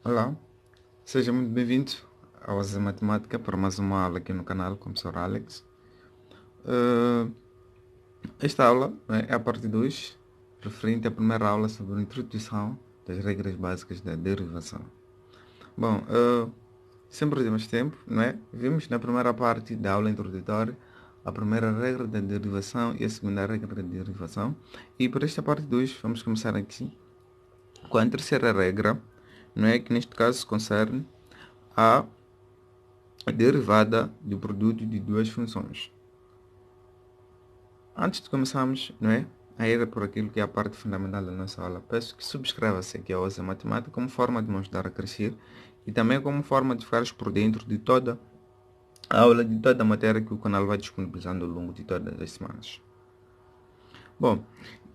Olá, seja muito bem-vindo ao Asa Matemática para mais uma aula aqui no canal com o professor Alex. Uh, Esta aula é a parte 2, referente à primeira aula sobre a introdução das regras básicas da derivação. Bom, sem perder mais tempo, vimos na primeira parte da aula introdutória a primeira regra da derivação e a segunda regra da derivação. E para esta parte 2 vamos começar aqui com a terceira regra, que neste caso concerne a derivada do produto de duas funções. Antes de começarmos, a ir por aquilo que é a parte fundamental da nossa aula, peço que subscreva-se aqui ao Osa Matemática como forma de me ajudar a crescer e também como forma de ficares por dentro de toda a aula, de toda a matéria que o canal vai disponibilizando ao longo de todas as semanas. Bom,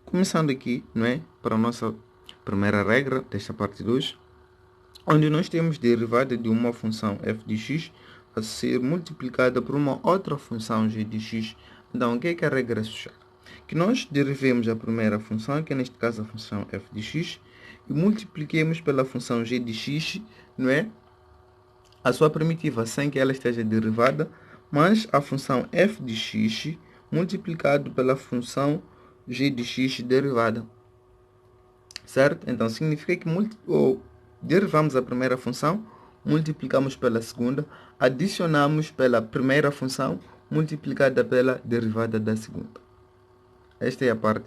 começando aqui, para a nossa primeira regra desta parte 2, onde nós temos derivada de uma função f de x a ser multiplicada por uma outra função g de x. Então, o que é que a regra sugere? Que nós derivemos a primeira função, que é neste caso a função f de x, e multipliquemos pela função g de x, a sua primitiva, sem que ela esteja derivada, mas a função f de x multiplicado pela função g de x derivada. Certo? Então, significa que derivamos a primeira função, multiplicamos pela segunda, adicionamos pela primeira função, multiplicada pela derivada da segunda. Esta é a parte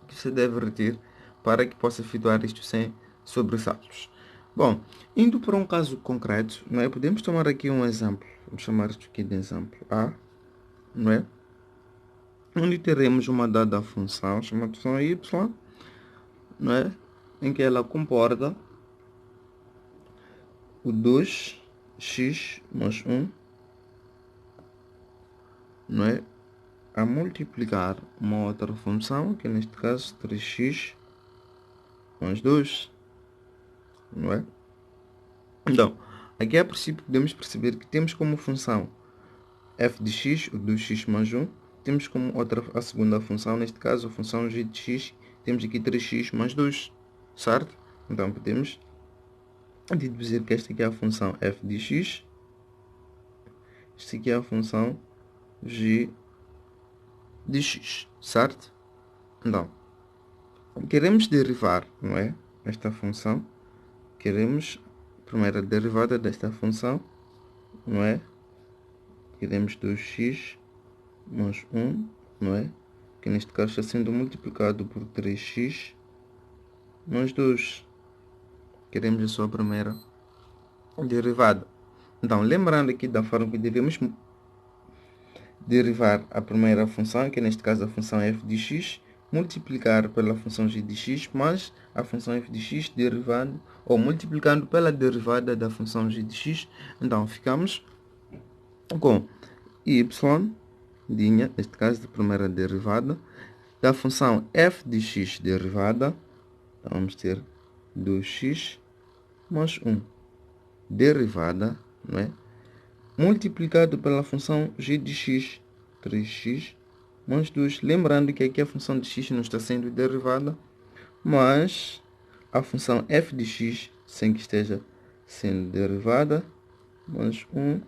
que você deve reter para que possa efetuar isto sem sobressaltos. Bom, indo para um caso concreto, podemos tomar aqui um exemplo. Vamos chamar isto aqui de exemplo A, onde teremos uma dada função, chamada função y, em que ela comporta o 2x mais 1, a multiplicar uma outra função, que neste caso 3x mais 2, Então, aqui a princípio podemos perceber que temos como função f de x, o 2x mais 1, temos como a segunda função, neste caso a função g de x, temos aqui 3x mais 2, certo? Então podemos deduzir que esta aqui é a função f de x, esta aqui é a função g de x, certo? Então, queremos derivar, esta função, queremos a primeira derivada desta função, queremos 2x mais 1, que neste caso está sendo multiplicado por 3x mais 2. Queremos a sua primeira derivada. Então, lembrando aqui da forma que devemos derivar a primeira função, que neste caso a função f de x, multiplicar pela função g de x, mais a função f de x derivando ou multiplicando pela derivada da função g de x. Então, ficamos com y, neste caso, da primeira derivada, da função f de x derivada. Então, vamos ter 2x mais 1 derivada, multiplicado pela função g de x, 3x mais 2. Lembrando que aqui a função de x não está sendo derivada, mas a função f de x, sem que esteja sendo derivada, mais 1,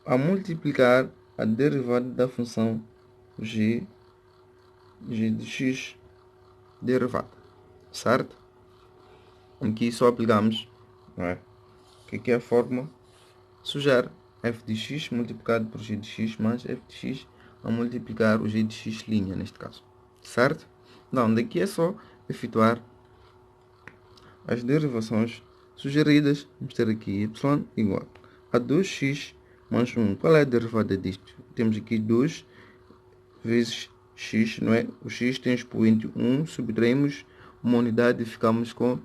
a multiplicar a derivada da função g de x derivada, certo? Aqui só aplicamos, que aqui a fórmula sugere f de x multiplicado por g de x mais f de x a multiplicar o g de x', neste caso, certo? Então, daqui é só efetuar as derivações sugeridas. Vamos ter aqui y igual a 2x mais 1. Qual é a derivada disto? Temos aqui 2 vezes x, O x tem expoente 1, subtraímos uma unidade e ficamos com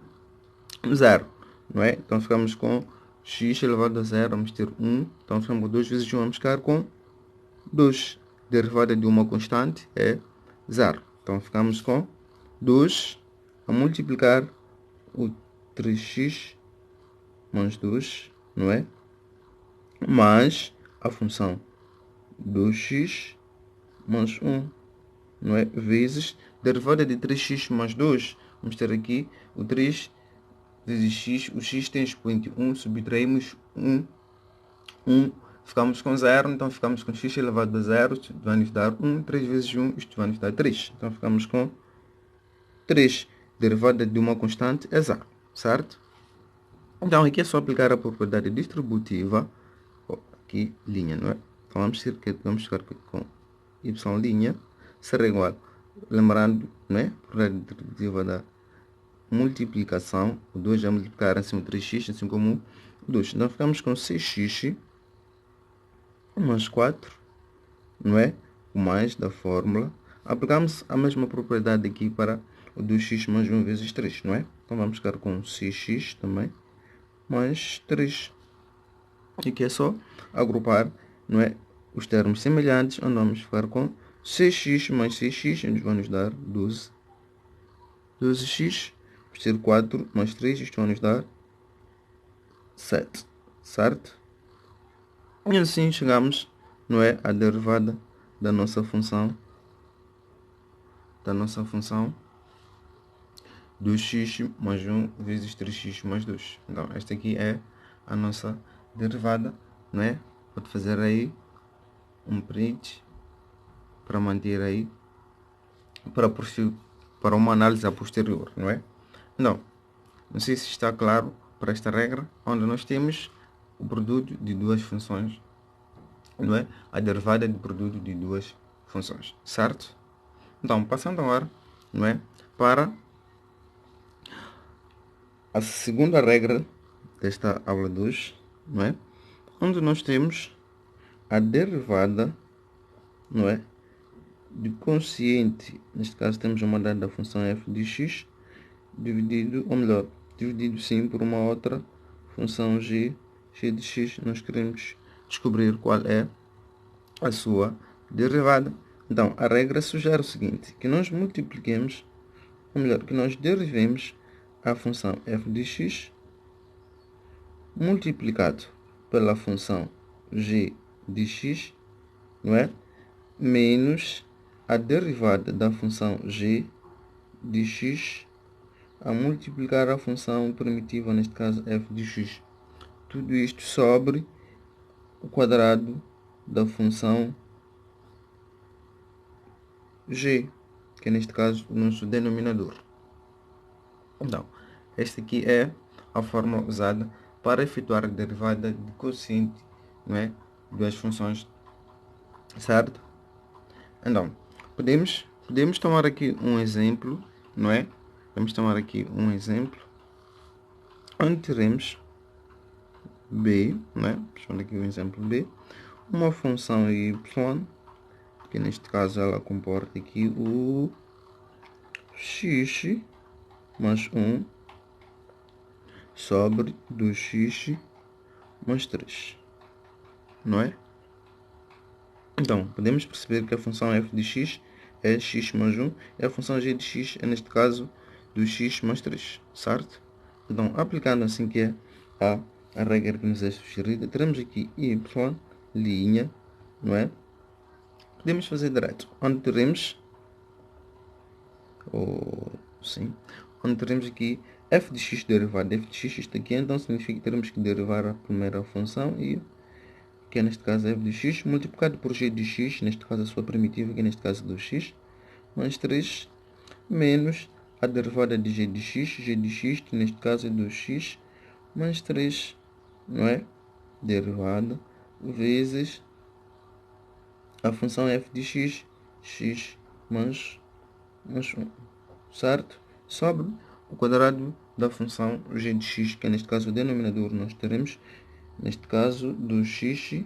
0, Então ficamos com x elevado a 0, vamos ter 1. Então ficamos com 2 vezes 1, vamos ficar com 2. Derivada de uma constante é 0. Então ficamos com 2 a multiplicar o 3x mais 2, mais a função 2x mais 1, vezes derivada de 3x mais 2. Vamos ter aqui o 3 vezes x, o x tem expoente 1, subtraímos 1, ficamos com 0, então ficamos com x elevado a 0, isto vai nos dar 1, 3 vezes 1, isto vai nos dar 3. Então ficamos com 3. Derivada de uma constante é 0, certo? Então aqui é só aplicar a propriedade distributiva, aqui linha, não é? Então vamos ficar com y' será igual, lembrando, não é? Propriedade distributiva da multiplicação, o 2 é multiplicar acima de 3x, assim como o 2. Então ficamos com 6x mais 4, não é? O mais da fórmula. Aplicamos a mesma propriedade aqui para o 2x mais 1 vezes 3, não é? Então vamos ficar com 6x também mais 3. Aqui é só agrupar, não é? Os termos semelhantes, onde vamos ficar com 6x mais 6x, onde vai nos dar 12. 12x, vamos ter 4 mais 3, isto vai nos dar 7, certo? E assim chegamos, não é, à derivada da nossa função 2x mais 1 vezes 3x mais 2. Então, esta aqui é a nossa derivada, não é? Pode fazer aí um print para manter aí, para uma análise a posterior, não é? Então, não sei se está claro para esta regra, onde nós temos o produto de duas funções, não é? A derivada de produto de duas funções, certo? Então, passando agora, não é? Para a segunda regra desta aula 2, não é? Onde nós temos a derivada, não é? De quociente, neste caso temos uma dada função f de x, dividido, ou melhor, dividido sim por uma outra função g de x. Nós queremos descobrir qual é a sua derivada. Então, a regra sugere o seguinte, que nós multipliquemos, ou melhor, que nós derivemos a função f de x multiplicado pela função g de x, não é? Menos a derivada da função g de x a multiplicar a função primitiva, neste caso f de x. Tudo isto sobre o quadrado da função g, que é neste caso o nosso denominador. Então, esta aqui é a fórmula usada para efetuar a derivada de quociente, não é? Das funções, certo? Então, podemos tomar aqui um exemplo, não é? Vamos tomar aqui um exemplo onde teremos b, não é? Vamos aqui o exemplo b, uma função y, que neste caso ela comporta aqui o x mais 1 sobre 2x mais 3, não é? Então, podemos perceber que a função f de x é x mais 1 e a função g de x é, neste caso, 2x mais 3, certo? Então, aplicando assim que é a regra que nos é sugerida, teremos aqui y, linha, não é? Podemos fazer direto, onde teremos, onde teremos aqui f de x derivado, f de x, isto aqui, então significa que teremos que derivar a primeira função, e que é neste caso f de x, multiplicado por g de x, neste caso a sua primitiva, que é neste caso 2x, mais 3, menos a derivada de g de x, que neste caso é 2x, mais 3, não é? Derivada, vezes a função f de x, x mais 1, certo? Sobre o quadrado da função g de x, que é neste caso o denominador, nós teremos, neste caso, 2x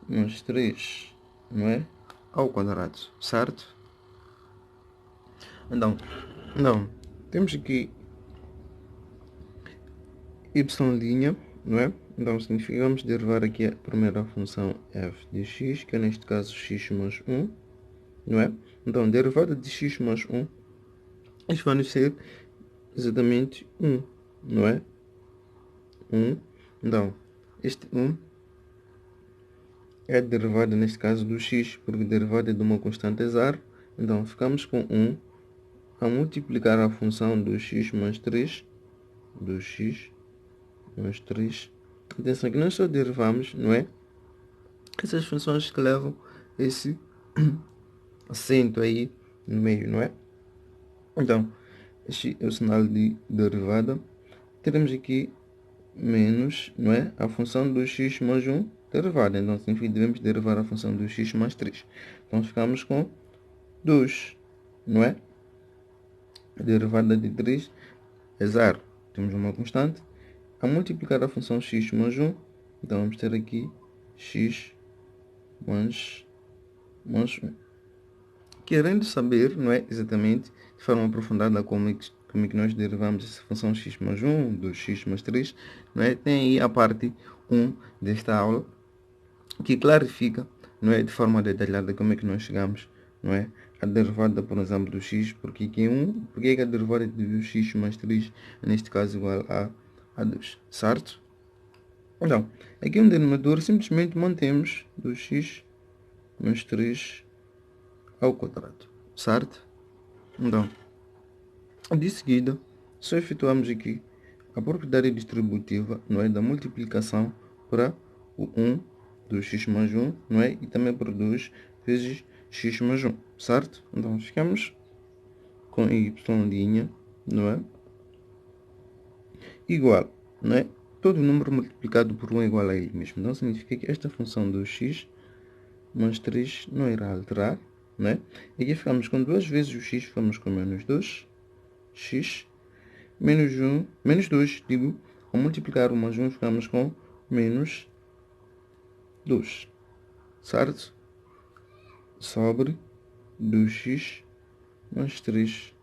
mais 3, não é? Ao quadrado, certo? Então, temos aqui y', não é? Então, significa, vamos derivar aqui a primeira função f de x, que é neste caso x mais 1, não é? Então, derivada de x mais 1, isto vai nos ser exatamente 1, não é? 1. Então, este 1 é a derivada, neste caso, do x, porque a derivada de uma constante é 0. Então, ficamos com 1 a multiplicar a função do x mais 3, 2x mais 3. Atenção que nós só derivamos, não é? Essas funções que levam esse acento aí no meio, não é? Então, este é o sinal de derivada. Teremos aqui menos, não é? A função do x mais 1 derivada. Então, significa que devemos derivar a função do x mais 3. Então, ficamos com 2, não é? A derivada de 3 é 0. Temos uma constante. A multiplicar a função x mais 1, então vamos ter aqui x mais 1. Querendo saber, não é, exatamente, de forma aprofundada como é que nós derivamos essa função x mais 1, do x mais 3, não é? Tem aí a parte 1 desta aula, que clarifica, não é, de forma detalhada como é que nós chegamos, não é, a derivada, por exemplo, do x, porque aqui 1, porque é que a derivada de x mais 3, neste caso, igual a 2, certo? Então, aqui no denominador simplesmente mantemos 2x mais 3 ao quadrado, certo? Então, de seguida, só efetuamos aqui a propriedade distributiva, não é, da multiplicação para o 1 do x mais 1, não é? E também por 2 vezes x mais 1, certo? Então, ficamos com y', não é? Igual, não é? Todo número multiplicado por 1 é igual a ele mesmo. Então, significa que esta função do x mais 3 não irá alterar, né? E aqui ficamos com 2 vezes o x, ficamos com menos 2x, menos 1, menos 2, digo, ao multiplicar 1 mais 1, ficamos com menos 2, certo? Sobre 2x mais 3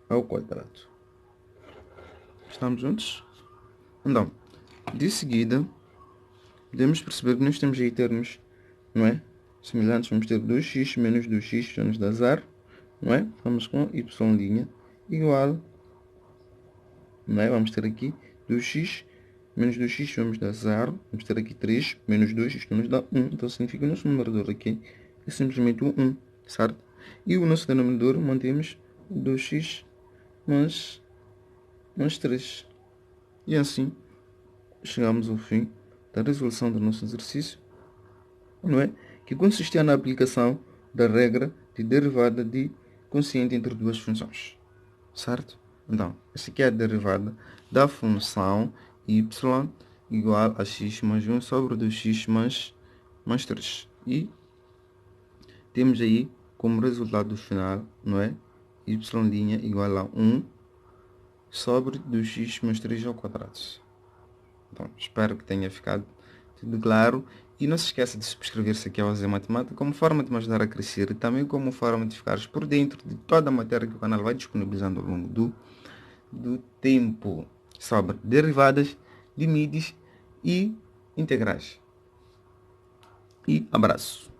ao quadrado. Estamos juntos? Então, de seguida, podemos perceber que nós temos aí termos, não é? Semelhantes, vamos ter 2x menos 2x, já nos dá 0, não é? Vamos com y' igual, não é? Vamos ter aqui 2x menos 2x, vamos dar 0, vamos ter aqui 3 menos 2, isto nos dá 1, então significa que o nosso numerador aqui é simplesmente o 1, certo? E o nosso denominador mantemos 2x mais 3. E assim chegamos ao fim da resolução do nosso exercício, não é? Que consistia na aplicação da regra de derivada de quociente entre duas funções, certo? Então, essa aqui é a derivada da função y igual a x mais 1 sobre 2x mais 3. E temos aí como resultado final, não é? y' igual a 1 sobre 2x mais 3 ao quadrado. Então, espero que tenha ficado tudo claro. E não se esqueça de subscrever-se aqui ao Zé Matemática como forma de me ajudar a crescer e também como forma de ficares por dentro de toda a matéria que o canal vai disponibilizando ao longo do tempo sobre derivadas, limites e integrais. E abraço.